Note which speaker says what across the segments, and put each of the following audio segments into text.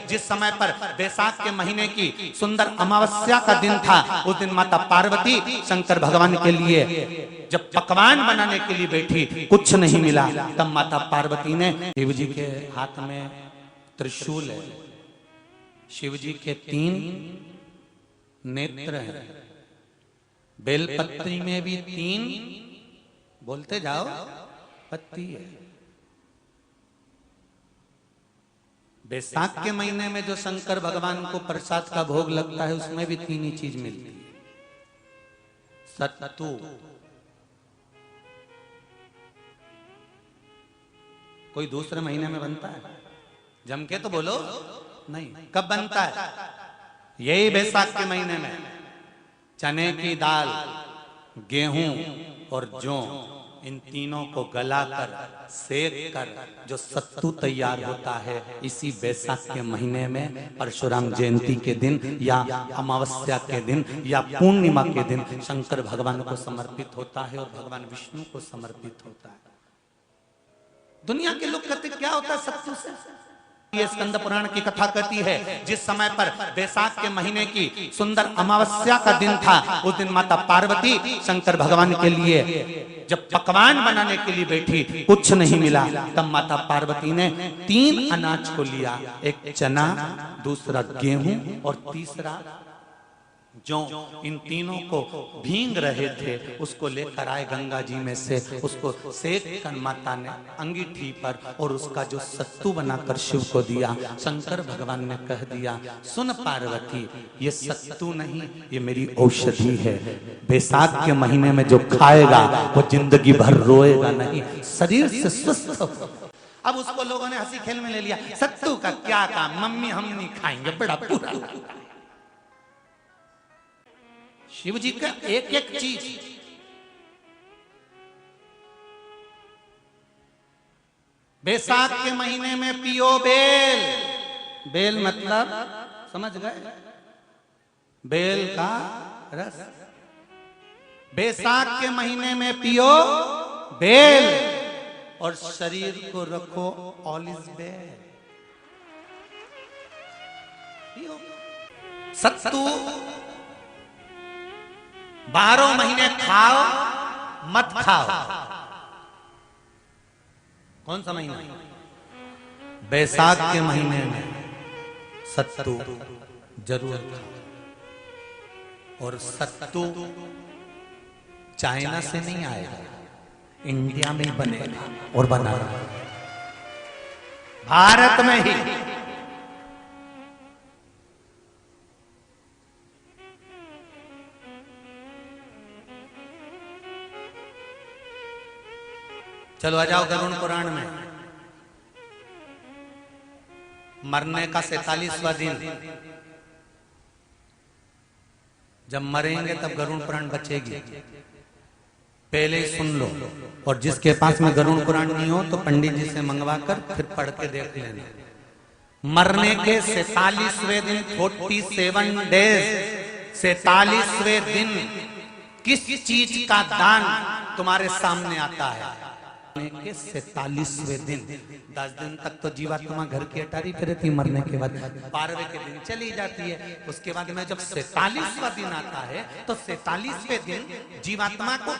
Speaker 1: जिस समय पर बैसाख के महीने की सुंदर अमावस्या का दिन था, उस दिन माता पार्वती शंकर भगवान के लिए जब पकवान बनाने के लिए बैठी, कुछ नहीं मिला। तब माता पार्वती ने, शिव जी के हाथ में त्रिशूल है, शिव जी के 3 नेत्र हैं, बेलपत्री में भी 3, बोलते जाओ, पत्ती है। बैसाख के महीने में जो शंकर भगवान को प्रसाद का भोग लगता है, उसमें भी 3 ही चीज मिलती है। सत्तू, कोई दूसरे महीने में बनता है? जम के तो बोलो नहीं। कब बनता है? यही बैसाख के महीने में। चने की दाल, गेहूं और जौ, इन तीनों को गलाकर सेक कर जो सत्तू तैयार होता है, इसी बैसाख के महीने में परशुराम जयंती के दिन या अमावस्या के दिन या पूर्णिमा के दिन शंकर भगवान को समर्पित होता है और भगवान विष्णु को समर्पित होता है। दुनिया के लोग कहते क्या होता है सत्तू से? ये स्कंद पुराण की कथा कहती है, जिस समय पर बैसाख के महीने की सुंदर अमावस्या का दिन था, उस दिन माता पार्वती शंकर भगवान के लिए जब पकवान बनाने के लिए बैठी, कुछ नहीं मिला। तब माता पार्वती ने 3 अनाज को लिया, एक चना, दूसरा गेहूं और तीसरा जौ। इन तीनों को भींग रहे थे, उसको लेकर आए गंगा जी में से, उसको सेक कर माता ने अंगीठी पर और उसका जो सत्तू बनाकर शिव को दिया। शंकर भगवान ने कह दिया, सुन पार्वती, ये सत्तू नहीं, ये मेरी औषधि है। बैसाख के महीने में जो खाएगा वो जिंदगी भर रोएगा नहीं, शरीर से स्वस्थ। अब उसको लोगों ने हंसी खेल में ले लिया, सत्तू का क्या काम, मम्मी हम नहीं खाएंगे, बड़ा पूरा। शिव जी का एक एक चीज, बैसाख के महीने में पियो बेल। बेल मतलब समझ गए? बेल का रस। बैसाख के महीने में पियो बेल और शरीर को रखो ऑलिव बेल। सत्तू 12 महीने खाओ मत खाओ। कौन सा महीना? बैसाख के महीने में सत्तू जरूर खाओ। और सत्तू चाइना से नहीं आएगा, इंडिया में बनेगा और बना भारत में ही। चलो आ जाओ गरुड़ पुराण में। मरने का 47वां दिन, जब मरेंगे तब गरुड़ पुराण बचेगी, पहले ही सुन लो। और जिसके पास में गरुड़ पुराण नहीं हो तो पंडित जी से मंगवा कर फिर पढ़ के देख लेना। मरने के 47वें दिन, 47 डेज, 47वें दिन किस चीज का दान तुम्हारे सामने आता है? के 47वें दिन, 10 दिन तक तो जीवात्मा घर की अटारी पे रहती, मरने के बाद 12वें के दिन चली जाती है। उसके बाद में जब 47वां दिन आता है तो 47वें दिन जीवात्मा को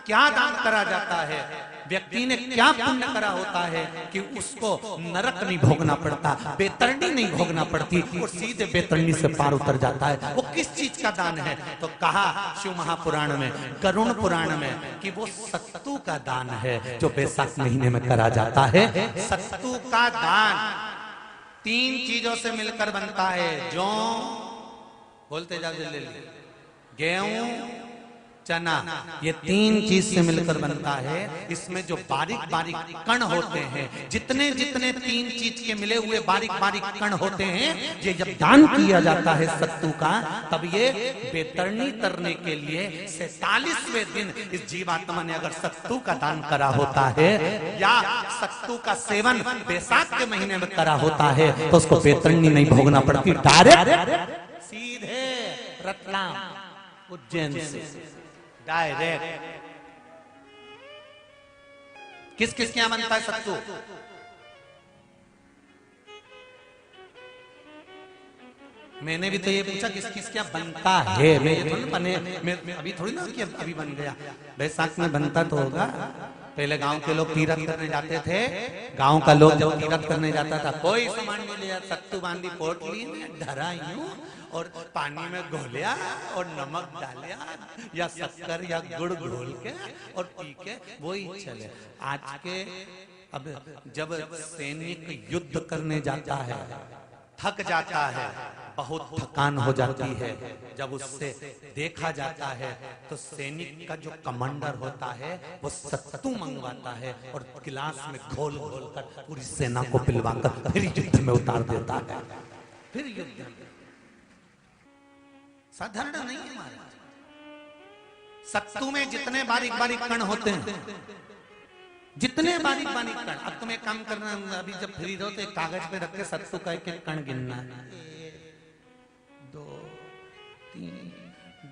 Speaker 1: क्या दान करा जाता है, व्यक्ति ने क्या पुण्य करा होता है कि उसको नरक नहीं भोगना पड़ता, बेतरणी नहीं भोगना पड़ती और सीधे बेतरणी से पार उतर जाता है। वो किस चीज का दान है? तो कहा शिव महापुराण में, गरुड़ पुराण में कि वो सत्तू का दान है जो बैसाख महीने में करा जाता है। सत्तू का दान 3 चीजों से मिलकर बनता है। जौ, बोलते जाओ जल्दी, गेहूं, चना, ये 3 चीज से मिलकर बनता है। इसमें जो बारीक बारीक कण होते हैं, जितने जितने 3 चीज के मिले हुए बारीक बारीक कण होते हैं, ये जब दान किया जाता है सत्तू का, तब ये बेतरणी तरने के लिए 47वें दिन इस जीवात्मा ने अगर सत्तू का दान करा होता है या सत्तू का सेवन बैसाख के महीने में करा होता है तो उसको बेतरणी नहीं भोगना पड़ती, डायरेक्ट सीधे रतलाम उज्जैन से डायरेक्ट। किस किस के यहां बनता है सत्तू? मैंने भी तो ये पूछा किस किस क्या बनता है, मैं ये थोड़ी बने, मैं अभी थोड़ी ना कि अभी बन गया। बैसाख में बनता तो होगा। पहले गांव के लोग तीरथ करने जाते थे, गांव का लोग जब तीरथ करने जाता था कोई सामान नहीं लिया, सत्तू बांधी पोटली में धरा यूं और पानी में घोलिया और नमक डालिया या शक्कर या गुड़ घोल के और पी के वही चले। आज के अब जब सैनिक युद्ध करने जाता है, थक जाता है, बहुत थकान हो जाती है, जब उससे देखा जाता है तो सैनिक का जो कमांडर होता है वो सत्तू मंगवाता है और गिलास में घोल घोल कर पूरी सेना को पिलवाकर फिर युद्ध में उतार देता है। फिर युद्ध साधारण नहीं है महाराज। सत्तू में जितने बारीक बारीक कण होते हैं, जितने बारीक बारीक कण, अब तुम्हें काम करना, अभी जब फ्री रहो तो एक कागज पे रख के सत्तू का एक कण गिनना, 1 2 3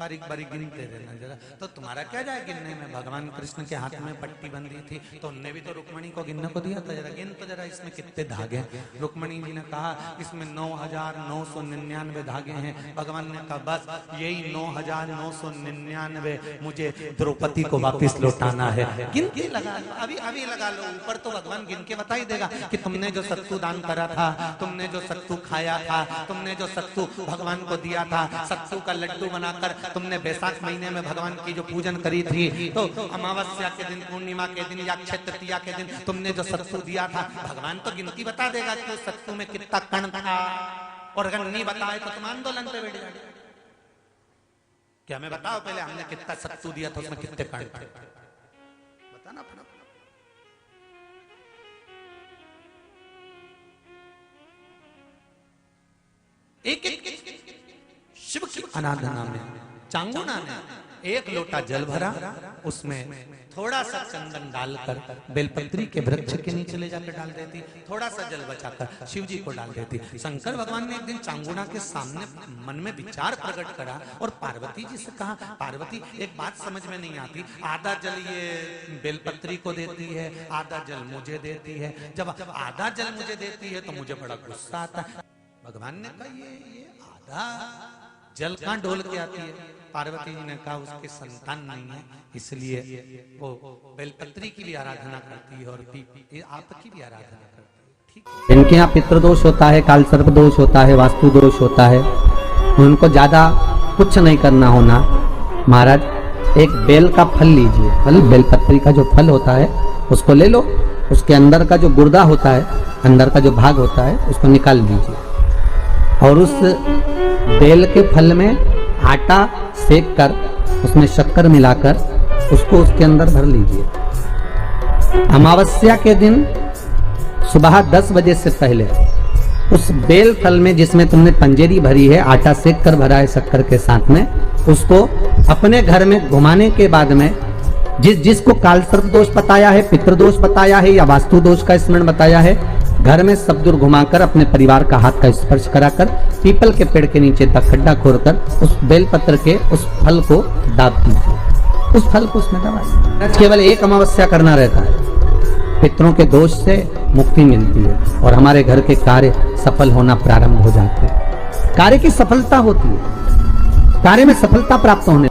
Speaker 1: बारीक बारीक गिनते रहना जरा। तो तुम्हारा क्या जाए गिनने में? भगवान कृष्ण के हाथ में पट्टी बंधी थी तो उनने भी तो रुक्मणी को गिनने को दिया था, जरा गिन तो जरा इसमें कितने धागे। रुक्मणी जी ने कहा इसमें 9,999 धागे हैं। भगवान ने कहा बस यही 9,999 मुझे द्रौपदी को वापिस लौटाना है। गिन के लगा लो, अभी अभी लगा लो, ऊपर तो भगवान गिन के बता ही देगा कि तुमने जो सत्तू दान करा था, तुमने जो सत्तू खाया था, तुमने जो सत्तू भगवान को दिया था, सत्तू का लड्डू बनाकर तुमने बैसाख महीने में भगवान की जो पूजन करी थी, तो अमावस्या के दिन, पूर्णिमा के दिन या अक्षय तृतीया के दिन तुमने जो सत्तू दिया था, भगवान तो गिनती बता देगा कि उस सत्तू में कितना कण था। और अगर नहीं बताए तो तुम आंदोलन पे बैठ जाओ। क्या हमें बताओ पहले हमने कितना सत्तू दिया था, उसमें कितने कण थे, बताना पड़ा। एक शिव की आराधना में चांगुना ने 1 लोटा जल भरा, उसमें थोड़ा सा चंदन डालकर बेलपत्री के वृक्ष के नीचे ले जाकर डाल देती, थोड़ा सा जल बचाकर शिव जी को डाल देती। शंकर भगवान ने एक दिन चांगुना के सामने मन में विचार प्रकट करा और पार्वती जी से कहा, पार्वती एक बात समझ में नहीं आती, आधा जल ये बेलपत्री को देती है, आधा जल मुझे देती है, जब आधा जल मुझे देती है तो मुझे बड़ा गुस्सा आता है। भगवान ने कहा ये आधा जल कहां डोल के आती है? पार्वती जी ने कहा उसके संतान नहीं है, इसलिए वो बेलपत्री की भी आराधना करती है और आपकी भी आराधना करती है। ठीक है,
Speaker 2: इनके यहाँ पितृदोष होता है, काल सर्प दोष होता है, वास्तु दोष होता है, उनको ज्यादा कुछ नहीं करना होना। महाराज एक बेल का फल लीजिए, फल बेलपत्री का जो फल होता है उसको ले लो, उसके अंदर का जो गुर्दा होता है, अंदर का जो भाग होता है उसको निकाल दीजिए और उस बेल के फल में आटा सेक कर उसमें शक्कर मिलाकर उसको उसके अंदर भर लीजिए। अमावस्या के दिन सुबह 10 बजे से पहले उस बेल फल में जिसमें तुमने पंजेरी भरी है, आटा सेक कर भरा है शक्कर के साथ में, उसको अपने घर में घुमाने के बाद में जिसको काल सर्प दोष बताया है, पितृदोष बताया है या वास्तु दोष का स्मरण बताया है, घर में सब दूर घुमाकर अपने परिवार का हाथ का स्पर्श कराकर पीपल के पेड़ के नीचे तक खड्डा खोदकर उस बेलपत्र के उस फल को दाब दीजिए, उस फल को उसमें दबाइए। केवल एक अमावस्या करना रहता है, पितरों के दोष से मुक्ति मिलती है और हमारे घर के कार्य सफल होना प्रारंभ हो जाते हैं। कार्य की सफलता होती है, कार्य में सफलता प्राप्त होने